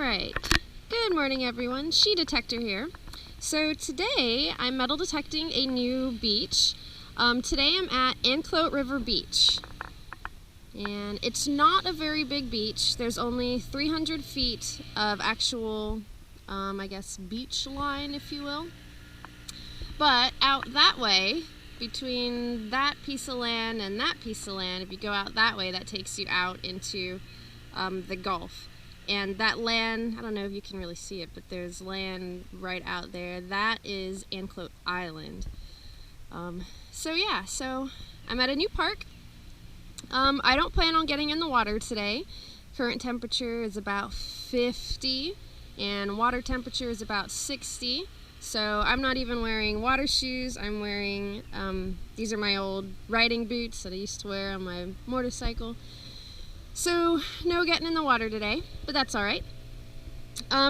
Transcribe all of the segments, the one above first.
Alright, good morning everyone, She Detector here. So today I'm metal detecting a new beach. Today I'm at Anclote River Beach. And it's not a very big beach. There's only 300 feet of actual, I guess, beach line, if you will. But out that way, between that piece of land and that piece of land, if you go out that way, that takes you out into the Gulf. And that land, I don't know if you can really see it, but there's land right out there. That is Anclote Island. So I'm at a new park. I don't plan on getting in the water today. Current temperature is about 50 and water temperature is about 60. So I'm not even wearing water shoes. I'm wearing, these are my old riding boots that I used to wear on my motorcycle. So no getting in the water today, but that's all right.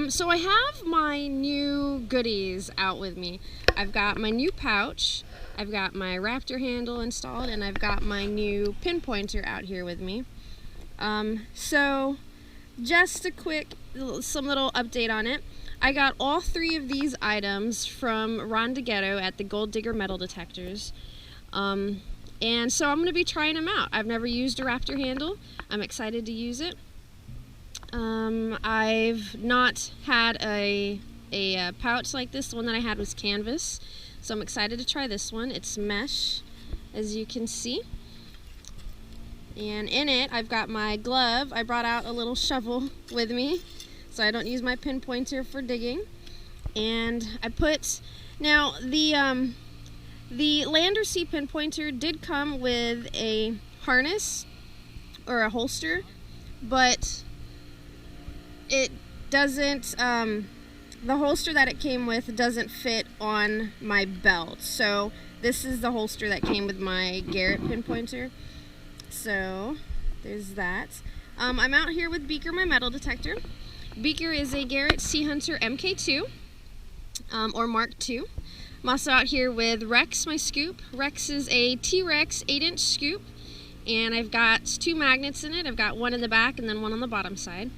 So I have my new goodies out with me. I've got my new pouch, I've got my Raptor handle installed, and I've got my new pin pointer out here with me. So just a quick, some little update on it. I got all three of these items from Ron DeGhetto at the Gold Digger Metal Detectors. And so I'm going to be trying them out. I've never used a Raptor handle. I'm excited to use it. I've not had a pouch like this. The one that I had was canvas. So I'm excited to try this one. It's mesh, as you can see. And in it, I've got my glove. I brought out a little shovel with me, so I don't use my pin pointer for digging. And I put, now the Land or Sea pin pointer did come with a harness or a holster, but it doesn't, the holster that it came with doesn't fit on my belt. So this is the holster that came with my Garrett Pin Pointer. So there's that. I'm out here with Beaker, my metal detector. Beaker is a Garrett Sea Hunter MK2 or Mark II. I'm also out here with Rex, my scoop. Rex is a T-Rex 8-inch scoop, and I've got two magnets in it. I've got one in the back and then one on the bottom side.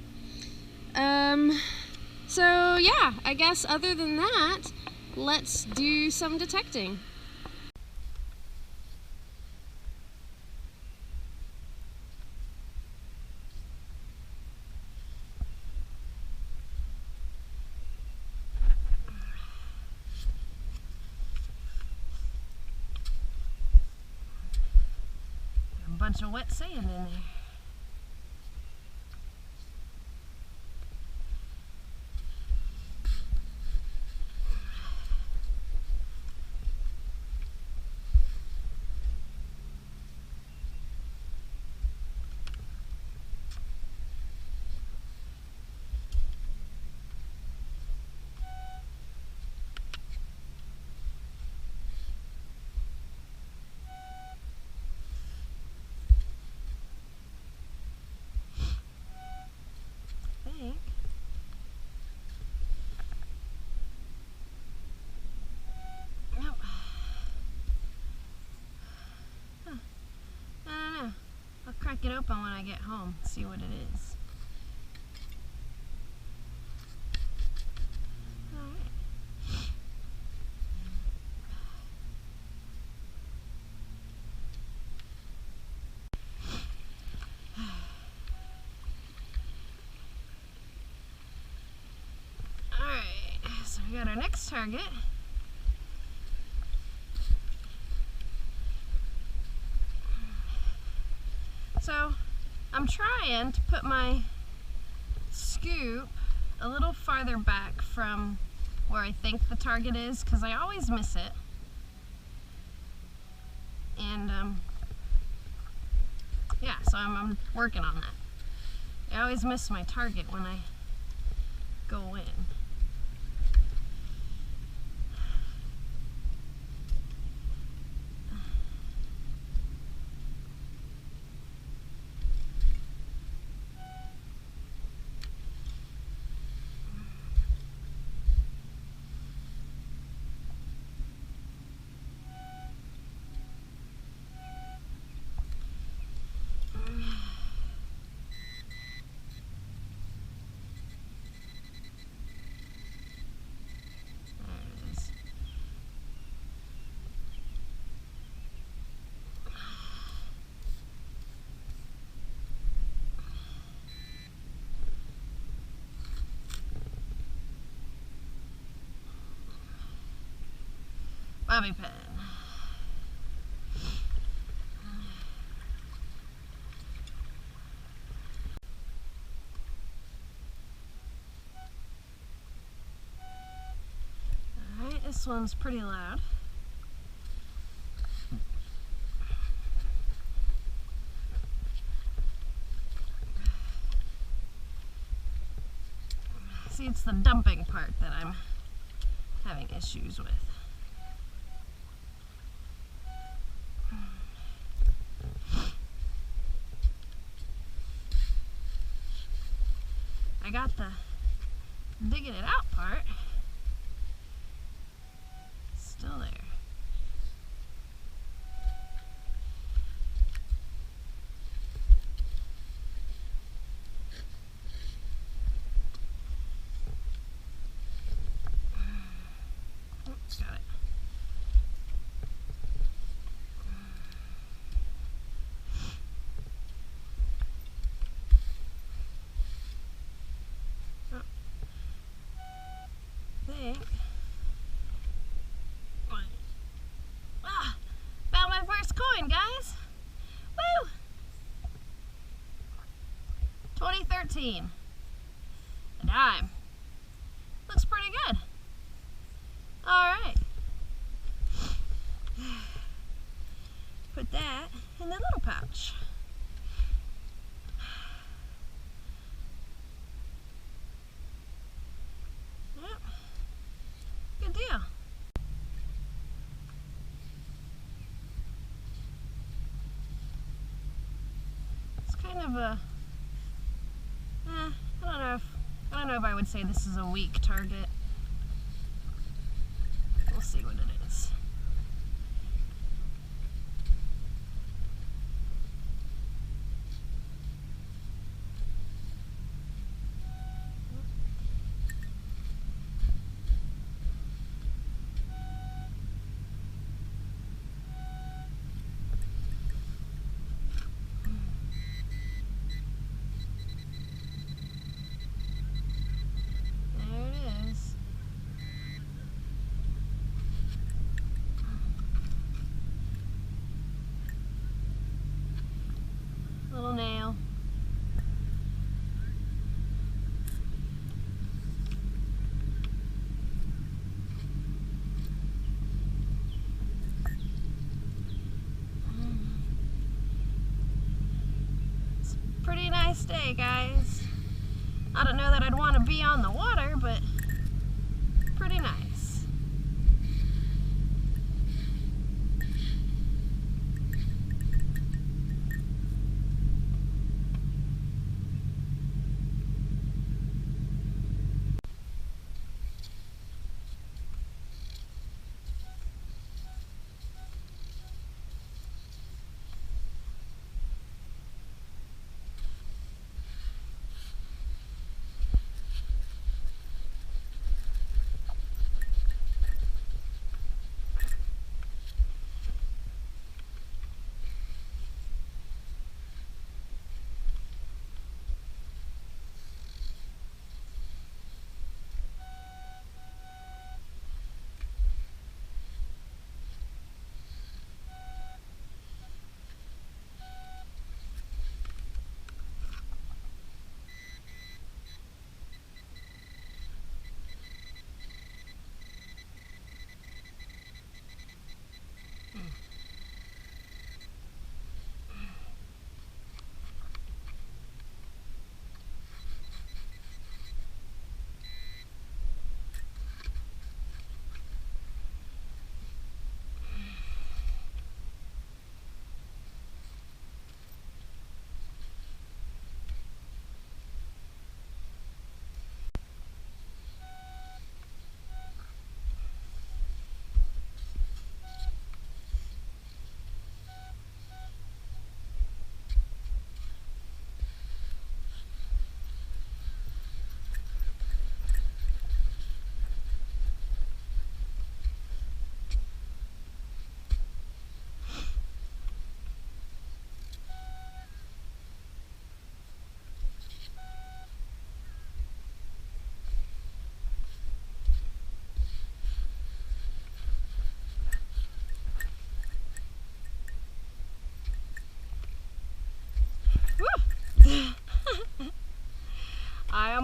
So yeah, I guess other than that, let's do some detecting. Bunch of wet sand in there. I'll crack it open when I get home, see what it is. Alright, so we got our next target. So I'm trying to put my scoop a little farther back from where I think the target is, because I always miss it. And yeah, so I'm working on that. I always miss my target when I go in. bobby pin. Alright, this one's pretty loud. See, it's the dumping part that I'm having issues with. I got the digging it out part still there. Oops, got it. Found my first coin, guys. Woo! 2013. A dime. Looks pretty good. Alright. Put that in the little pouch. Yep. Good deal. It's kind of a I don't know if I would say this is a weak target. We'll see what it is. Little nail. It's a pretty nice day, guys. I don't know that I'd want to be on the water, but pretty nice.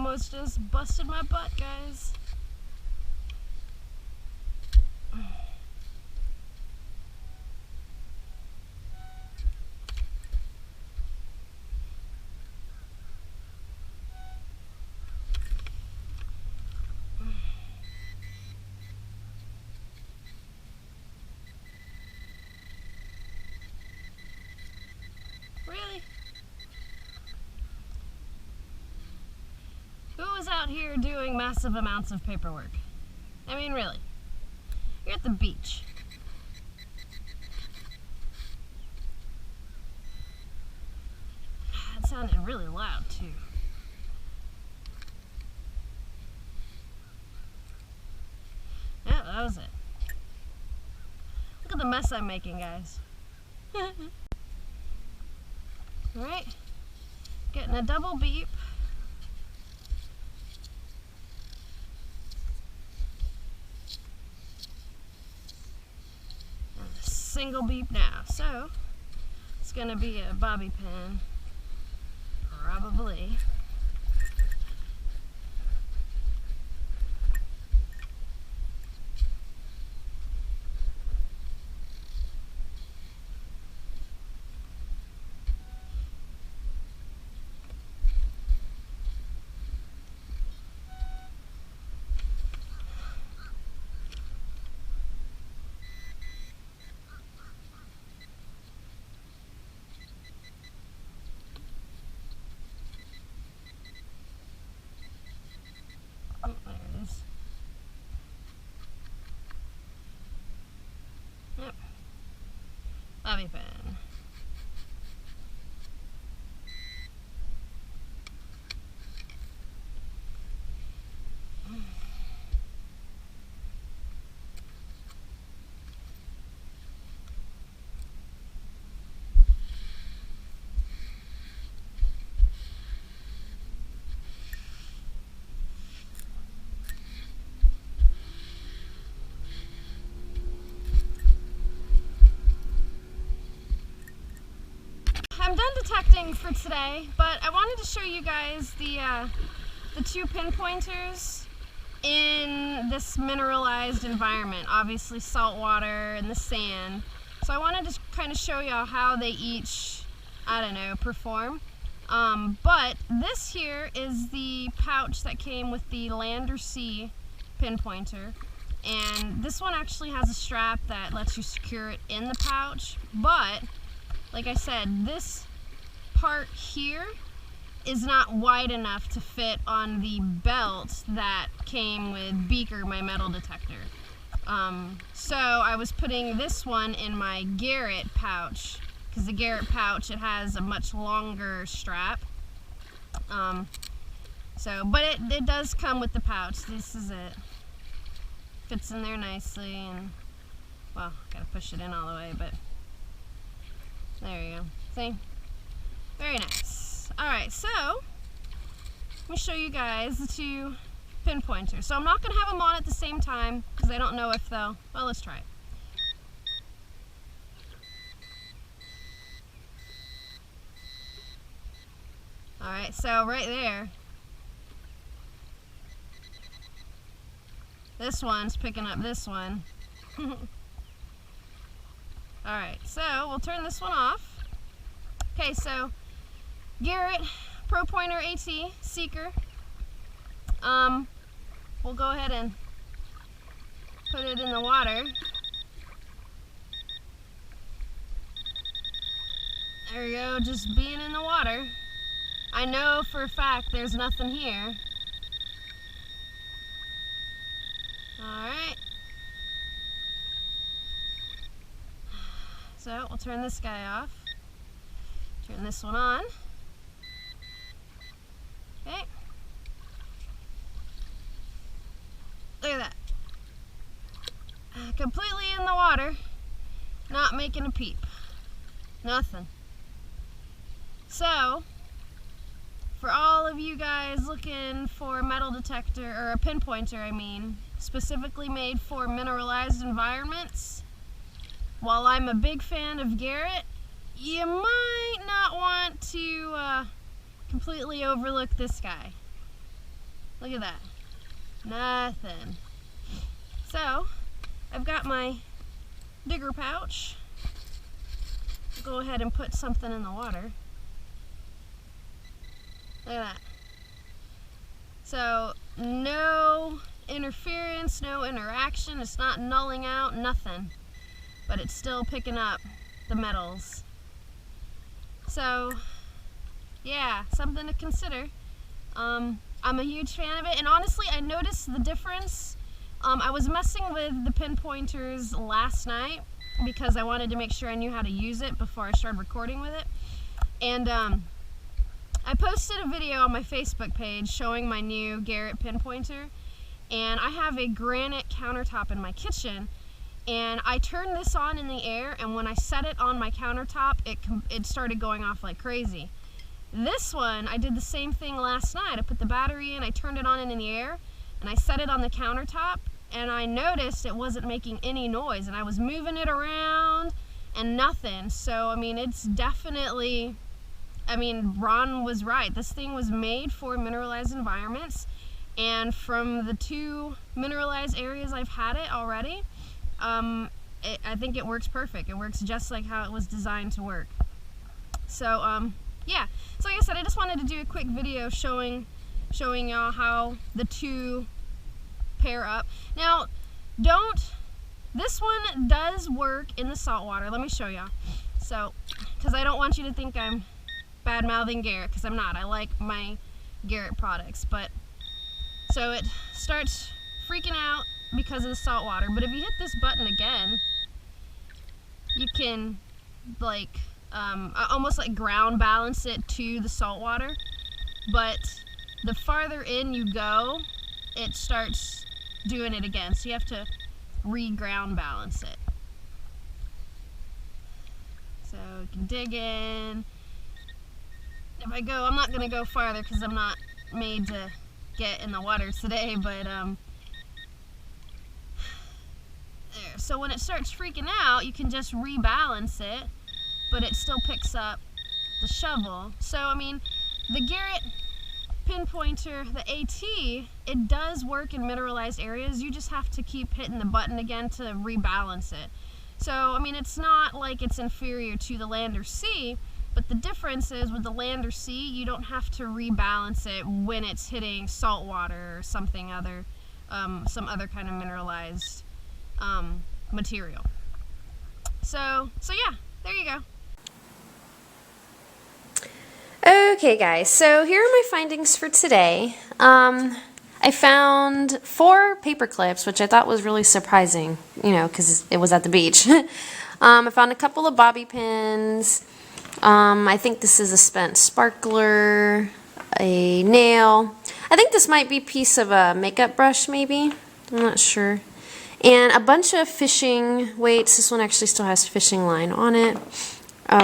almost just busted my butt, guys. Really? Who is out here doing massive amounts of paperwork? I mean, really. You're at the beach. That sounded really loud, too. Yeah, that was it. Look at the mess I'm making, guys. Alright, getting a double beep. And a single beep now. So, it's going to be a bobby pin. Probably. Oh, there it is. Yep. Bobby pin. I'm done detecting for today, but I wanted to show you guys the 2 pin pointers in this mineralized environment. Obviously salt water and the sand. So I wanted to kind of show y'all how they each, I don't know, perform. But this here is the pouch that came with the land or sea pin pointer. And this one actually has a strap that lets you secure it in the pouch, but like I said, this part here is not wide enough to fit on the belt that came with Beaker, my metal detector. So I was putting this one in my Garrett pouch, because the Garrett pouch, it has a much longer strap. But it does come with the pouch. This is it. Fits in there nicely, and, well, gotta push it in all the way, but there you go. See? Very nice. Alright, so let me show you guys the 2 pin pointers. So I'm not going to have them on at the same time because I don't know if they'll... Well, let's try it. Alright, so right there, this one's picking up this one. Alright, so we'll turn this one off. Okay, so Garrett Pro Pointer AT Seeker. We'll go ahead and put it in the water. There we go, just being in the water. I know for a fact there's nothing here. Alright. So we'll turn this guy off. Turn this one on. Okay. Look at that. Completely in the water. Not making a peep. Nothing. So, for all of you guys looking for a metal detector, or a pin pointer I mean, specifically made for mineralized environments, while I'm a big fan of Garrett, you might not want to completely overlook this guy. Look at that. Nothing. So, I've got my digger pouch. Go ahead and put something in the water. Look at that. So, no interference, no interaction. It's not nulling out, nothing. But it's still picking up the metals. So, yeah, something to consider. I'm a huge fan of it, and honestly, I noticed the difference. I was messing with the pinpointers last night because I wanted to make sure I knew how to use it before I started recording with it. And I posted a video on my Facebook page showing my new Garrett Pin Pointer, and I have a granite countertop in my kitchen, and I turned this on in the air, and when I set it on my countertop, it started going off like crazy. This one, I did the same thing last night. I put the battery in, I turned it on in the air, and I set it on the countertop, and I noticed it wasn't making any noise, and I was moving it around and nothing. So, I mean, it's definitely, I mean, Ron was right. This thing was made for mineralized environments, and from the 2 mineralized areas I've had it already, I think it works perfect. It works just like how it was designed to work. So, yeah. So like I said, I just wanted to do a quick video showing y'all how the 2 pair up. Now, this one does work in the salt water. Let me show y'all. So, because I don't want you to think I'm bad-mouthing Garrett, because I'm not. I like my Garrett products. But, so it starts freaking out because of the salt water. But if you hit this button again, you can, like, almost like ground balance it to the salt water. But the farther in you go, it starts doing it again. So you have to re-ground balance it. So you can dig in. If I go, I'm not going to go farther because I'm not made to get in the water today, but there. So when it starts freaking out, you can just rebalance it, but it still picks up the shovel. So, I mean, the Garrett Pin Pointer, the AT, it does work in mineralized areas. You just have to keep hitting the button again to rebalance it. So, I mean, it's not like it's inferior to the Lander C, but the difference is with the Lander C, you don't have to rebalance it when it's hitting salt water or something other, some other kind of mineralized material. So yeah, there you go. Okay guys, so here are my findings for today. I found 4 paper clips, which I thought was really surprising, you know, because it was at the beach. I found a couple of bobby pins. I think this is a spent sparkler, a nail. I think this might be a piece of a makeup brush maybe. I'm not sure. And a bunch of fishing weights. This one actually still has fishing line on it.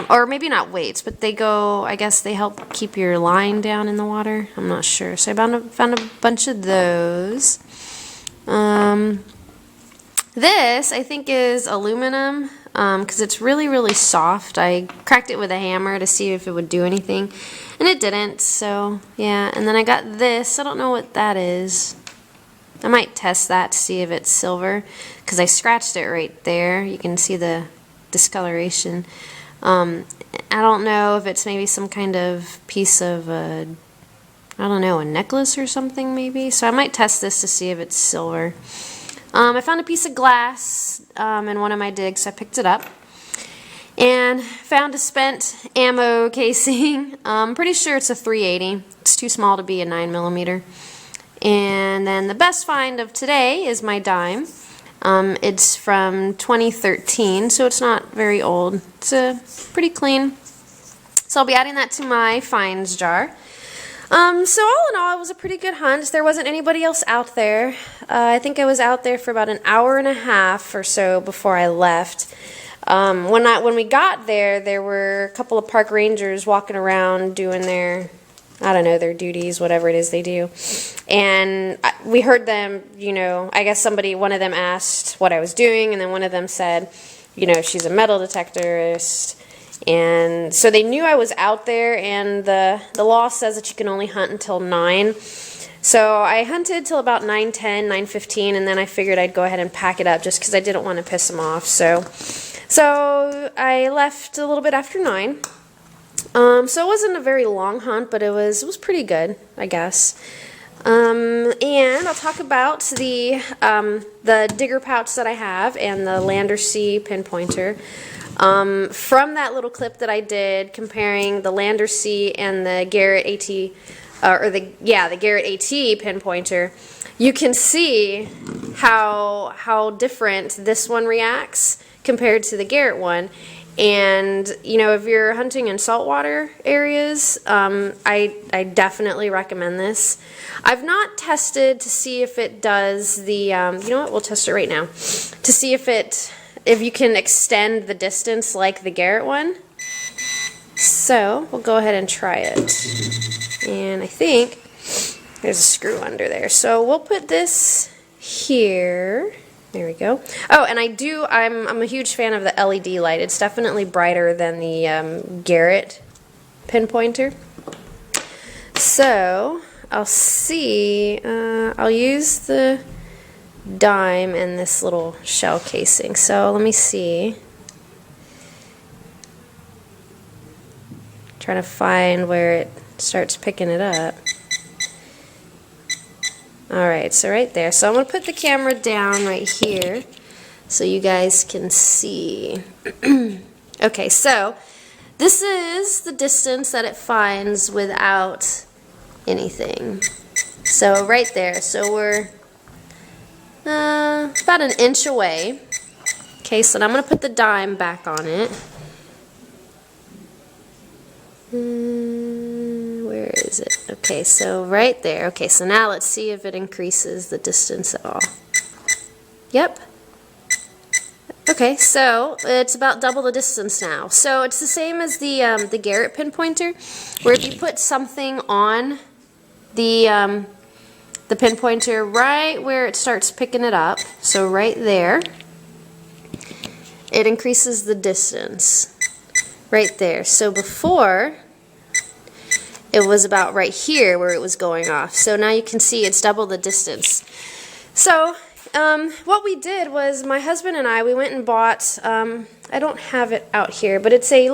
Or maybe not weights, but they go, I guess they help keep your line down in the water. I'm not sure. So I found a bunch of those. This, I think, is aluminum because it's really, really soft. I cracked it with a hammer to see if it would do anything, and it didn't. So, yeah. And then I got this. I don't know what that is. I might test that to see if it's silver because I scratched it right there. You can see the discoloration. I don't know if it's maybe some kind of piece of I don't know, a necklace or something maybe. So I might test this to see if it's silver. I found a piece of glass in one of my digs, so I picked it up. And found a spent ammo casing. I'm pretty sure it's a 380. It's too small to be a 9mm. And then the best find of today is my dime. It's from 2013, so it's not very old. It's pretty clean. So I'll be adding that to my finds jar. So all in all, it was a pretty good hunt. There wasn't anybody else out there. I think I was out there for about an hour and a half or so before I left. When we got there, there were a couple of park rangers walking around doing their, I don't know, their duties, whatever it is they do. And we heard them, you know, I guess one of them asked what I was doing, and then one of them said, you know, she's a metal detectorist. And so they knew I was out there, and the law says that you can only hunt until 9. So I hunted till about 9:10, 9:15, and then I figured I'd go ahead and pack it up just because I didn't want to piss him off. So I left a little bit after 9. So it wasn't a very long hunt, but it was pretty good, I guess. And I'll talk about the digger pouch that I have and the Lander C pinpointer. From that little clip that I did comparing the Lander C and the Garrett AT, the Garrett AT pinpointer, you can see how different this one reacts compared to the Garrett one. And you know, if you're hunting in saltwater areas, I definitely recommend this. I've not tested to see if it does the, you know what, we'll test it right now, to see if you can extend the distance like the Garrett one. So we'll go ahead and try it. And I think there's a screw under there. So we'll put this here. There we go. Oh, and I'm a huge fan of the LED light. It's definitely brighter than the Garrett pinpointer. So I'll use the dime and this little shell casing. So let me see. Trying to find where it starts picking it up. Alright, so right there. So I'm going to put the camera down right here so you guys can see. Okay, so this is the distance that it finds without anything. So right there. So we're about an inch away. Okay, so now I'm going to put the dime back on it. Where is it? Okay, so right there. Okay, so now let's see if it increases the distance at all. Yep. Okay, so it's about double the distance now. So it's the same as the Garrett pinpointer, where if you put something on the pinpointer right where it starts picking it up, so right there, it increases the distance. Right there. So before, it was about right here where it was going off. So now you can see it's double the distance. So what we did was my husband and I, we went and bought, I don't have it out here, but it's a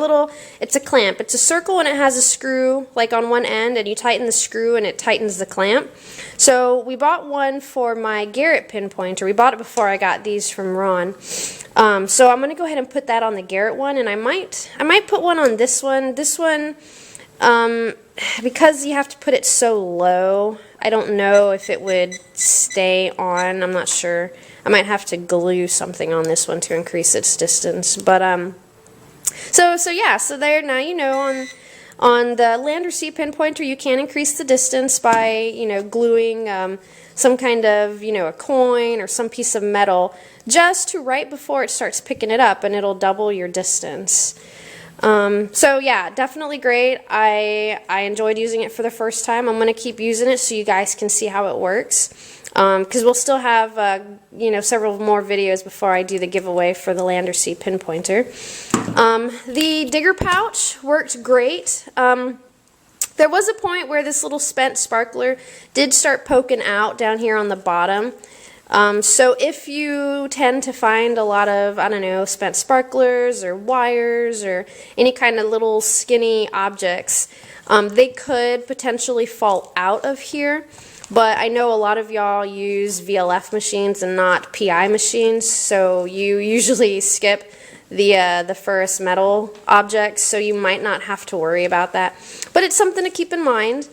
clamp. It's a circle and it has a screw like on one end, and you tighten the screw and it tightens the clamp. So we bought one for my Garrett pinpointer. We bought it before I got these from Ron. So I'm going to go ahead and put that on the Garrett one, and I might put one on this one. This one, because you have to put it so low, I don't know if it would stay on. I'm not sure. I might have to glue something on this one to increase its distance. But so yeah. So there, now you know on the Lander C pinpointer you can increase the distance by gluing some kind of a coin or some piece of metal just to right before it starts picking it up, and it'll double your distance. So yeah, definitely great. I enjoyed using it for the first time. I'm going to keep using it so you guys can see how it works, because we'll still have several more videos before I do the giveaway for the Lander C pinpointer. The digger pouch worked great. There was a point where this little spent sparkler did start poking out down here on the bottom. So if you tend to find a lot of, I don't know, spent sparklers or wires or any kind of little skinny objects, they could potentially fall out of here. But I know a lot of y'all use VLF machines and not PI machines, so you usually skip the ferrous metal objects, so you might not have to worry about that. But it's something to keep in mind.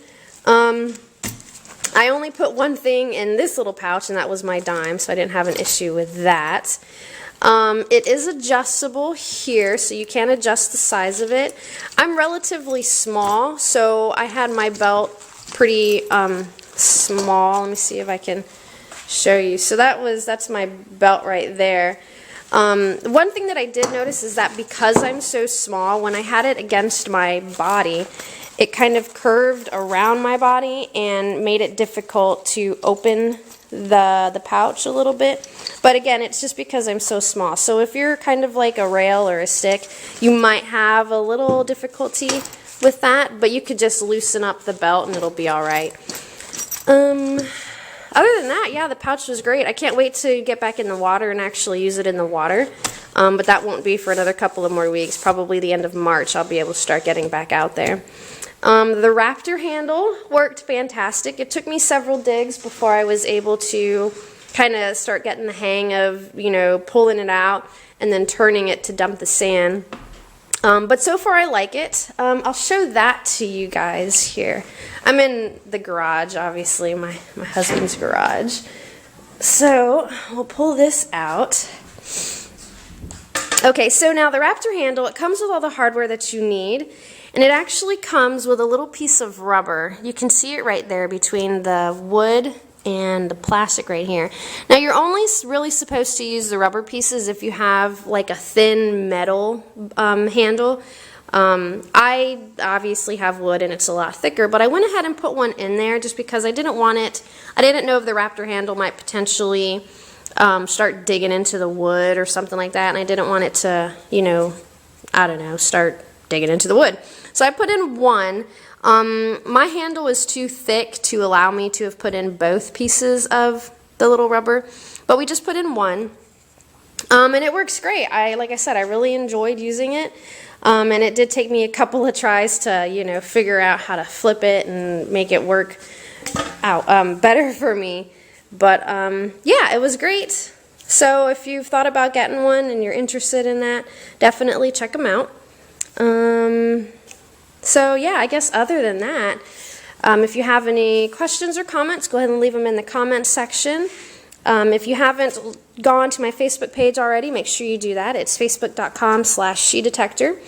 I only put one thing in this little pouch, and that was my dime, so I didn't have an issue with that. It is adjustable here, so you can adjust the size of it. I'm relatively small, so I had my belt pretty small. Let me see if I can show you. So that's my belt right there. One thing that I did notice is that because I'm so small, when I had it against my body, it kind of curved around my body and made it difficult to open the pouch a little bit. But again, it's just because I'm so small. So if you're kind of like a rail or a stick, you might have a little difficulty with that, but you could just loosen up the belt and it'll be alright. Other than that, yeah, the pouch was great. I can't wait to get back in the water and actually use it in the water. But that won't be for another couple of more weeks. Probably the end of March I'll be able to start getting back out there. The Raptor handle worked fantastic. It took me several digs before I was able to kind of start getting the hang of, you know, pulling it out and then turning it to dump the sand. But so far I like it. I'll show that to you guys here. I'm in the garage, obviously, my husband's garage. So we'll pull this out. Okay, so now the Raptor handle, it comes with all the hardware that you need, and it actually comes with a little piece of rubber. You can see it right there between the wood and the plastic right here. Now you're only really supposed to use the rubber pieces if you have like a thin metal handle. I obviously have wood and it's a lot thicker, but I went ahead and put one in there just because I didn't want it. I didn't know if the Raptor handle might potentially start digging into the wood or something like that, and I didn't want it to, you know, I don't know, start digging into the wood. So I put in one. My handle was too thick to allow me to have put in both pieces of the little rubber, but we just put in one. And it works great. Like I said, I really enjoyed using it. And it did take me a couple of tries to, you know, figure out how to flip it and make it work out better for me. But yeah, it was great. So if you've thought about getting one and you're interested in that, definitely check them out. So yeah, I guess other than that, if you have any questions or comments, go ahead and leave them in the comments section. If you haven't gone to my Facebook page already, make sure you do that. It's facebook.com/SheDetector.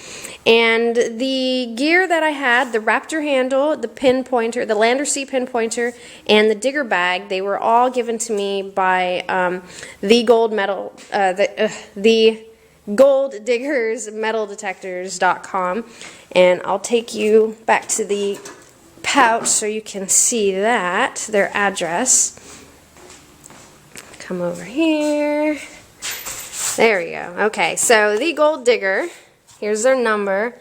And the gear that I had, the Raptor handle, the pin pointer, the Lander C pin pointer, and the digger bag, they were all given to me by the Gold Diggers Detectors.com. And I'll take you back to the pouch so you can see that, their address. Come over here. There we go. Okay, so the Gold Digger, here's their number,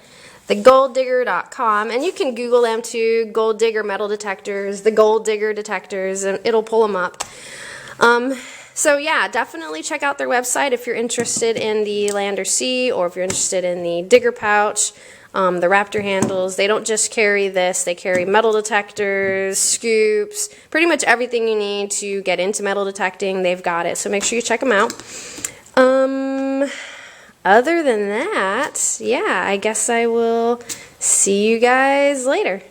thegolddigger.com, and you can Google them too, Gold Digger Metal Detectors, the Gold Digger Detectors, and it'll pull them up. So yeah, definitely check out their website if you're interested in the Lander C or if you're interested in the digger pouch, the Raptor handles. They don't just carry this, they carry metal detectors, scoops, pretty much everything you need to get into metal detecting, they've got it. So make sure you check them out. Other than that, yeah, I guess I will see you guys later.